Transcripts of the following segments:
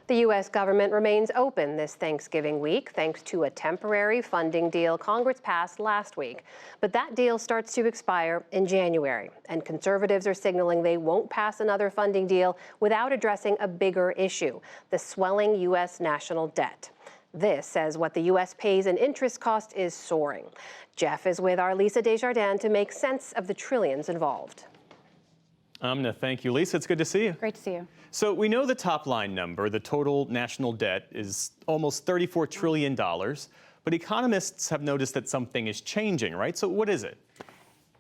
The U.S. government remains open this Thanksgiving week thanks to a temporary funding deal Congress passed last week. But that deal starts to expire in January, and conservatives are signaling they won't pass another funding deal without addressing a bigger issue, the swelling U.S. national debt. This says what the U.S. pays in interest cost is soaring. Jeff is with our Lisa Desjardins to make sense of the trillions involved. Amna, thank you. Lisa, it's good to see you. Great to see you. So we know the top line number, the total national debt, is almost $34 trillion. But economists have noticed that something is changing, right? So what is it?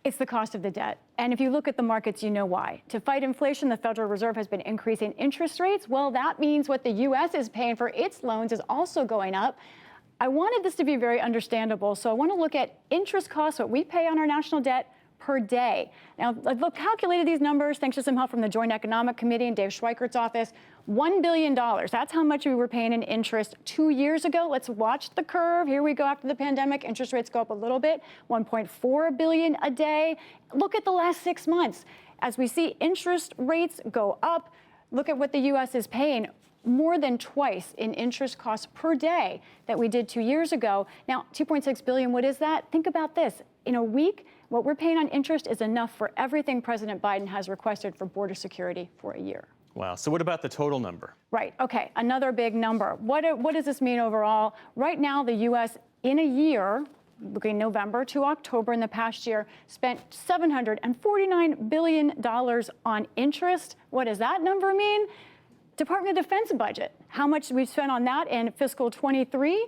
It's the cost of the debt. And if you look at the markets, you know why. To fight inflation, the Federal Reserve has been increasing interest rates. Well, that means what the U.S. is paying for its loans is also going up. I wanted this to be very understandable, so I want to look at interest costs, what we pay on our national debt per day. Now, I've calculated these numbers thanks to some help from the Joint Economic Committee and Dave Schweikert's office. $1 billion. That's how much we were paying in interest 2 years ago. Let's watch the curve. Here we go after the pandemic. Interest rates go up a little bit, $1.4 billion a day. Look at the last 6 months. As we see interest rates go up, look at what the U.S. is paying. More than twice in interest costs per day that we did 2 years ago. Now, $2.6 billion, what is that? Think about this. In a week, what we're paying on interest is enough for everything President Biden has requested for border security for a year. Wow. So what about the total number? Right. Okay. Another big number. What does this mean overall? Right now, the U.S. in a year, looking November to October in the past year, spent $749 billion on interest. What does that number mean? Department of Defense budget. How much we've spent on that in fiscal 23?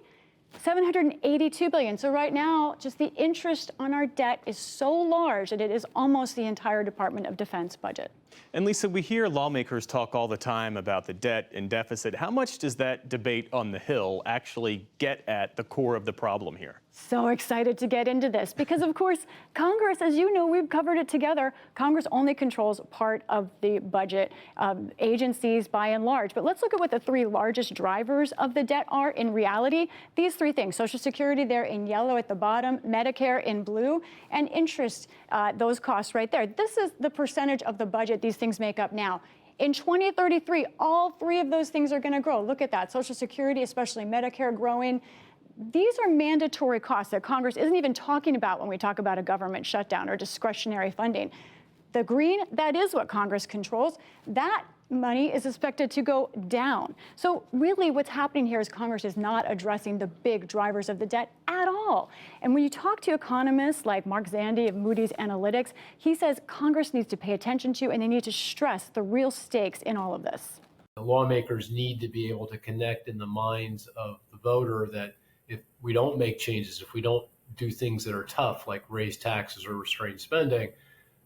$782 billion. So right now, just the interest on our debt is so large that it is almost the entire Department of Defense budget. And Lisa, we hear lawmakers talk all the time about the debt and deficit. How much does that debate on the Hill actually get at the core of the problem here? So excited to get into this because, of course, Congress, as you know, we've covered it together. Congress only controls part of the budget, agencies by and large. But let's look at what the three largest drivers of the debt are in reality. These three things: Social Security there in yellow at the bottom, Medicare in blue, and interest, those costs right there. This is the percentage of the budget these things make up now. In 2033, all three of those things are going to grow. Look at that. Social Security, especially Medicare, growing. These are mandatory costs that Congress isn't even talking about when we talk about a government shutdown or discretionary funding. The green, that is what Congress controls. That money is expected to go down. So really what's happening here is Congress is not addressing the big drivers of the debt at all. And when you talk to economists like Mark Zandi of Moody's Analytics, he says Congress needs to pay attention to and they need to stress the real stakes in all of this. The lawmakers need to be able to connect in the minds of the voter that if we don't make changes, if we don't do things that are tough, like raise taxes or restrain spending,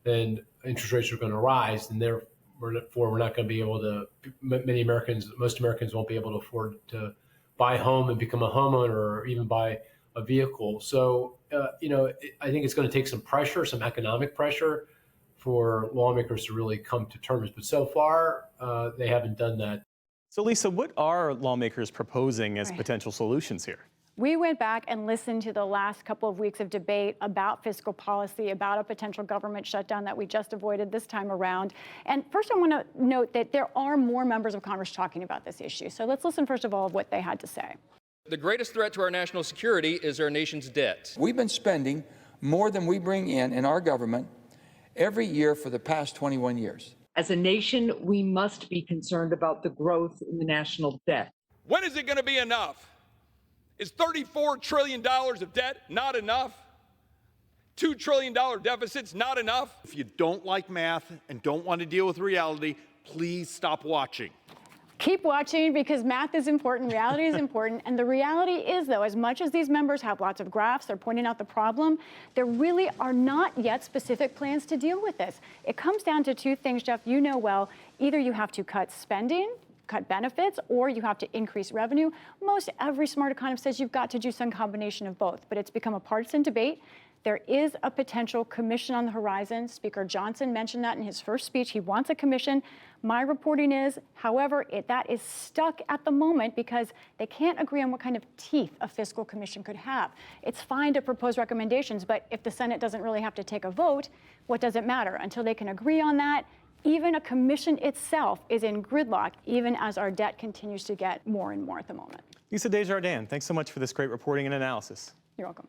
then interest rates are going to rise, and therefore we're not going to be able to. Most Americans won't be able to afford to buy a home and become a homeowner, or even buy a vehicle. So, I think it's going to take some pressure, some economic pressure, for lawmakers to really come to terms. But so far, they haven't done that. So, Lisa, what are lawmakers proposing as potential solutions here? We went back and listened to the last couple of weeks of debate about fiscal policy, about a potential government shutdown that we just avoided this time around. And first, I want to note that there are more members of Congress talking about this issue. So let's listen, first of all, of what they had to say. The greatest threat to our national security is our nation's debt. We've been spending more than we bring in our government every year for the past 21 years. As a nation, we must be concerned about the growth in the national debt. When is it going to be enough? Is $34 trillion of debt not enough? $2 trillion deficits not enough? If you don't like math and don't want to deal with reality, please stop watching. Keep watching, because math is important, reality is important. And the reality is, though, as much as these members have lots of graphs, they're pointing out the problem, there really are not yet specific plans to deal with this. It comes down to two things, Jeff, you know well. Either you have to cut spending, cut benefits, or you have to increase revenue. Most every smart economist says you've got to do some combination of both, but it's become a partisan debate. There is a potential commission on the horizon. Speaker Johnson mentioned that in his first speech. He wants a commission. My reporting is, however, that is stuck at the moment because they can't agree on what kind of teeth a fiscal commission could have. It's fine to propose recommendations, but if the Senate doesn't really have to take a vote, what does it matter? Until they can agree on that, Even a commission itself is in gridlock, even as our debt continues to get more and more at the moment. Lisa Desjardins, thanks so much for this great reporting and analysis. You're welcome.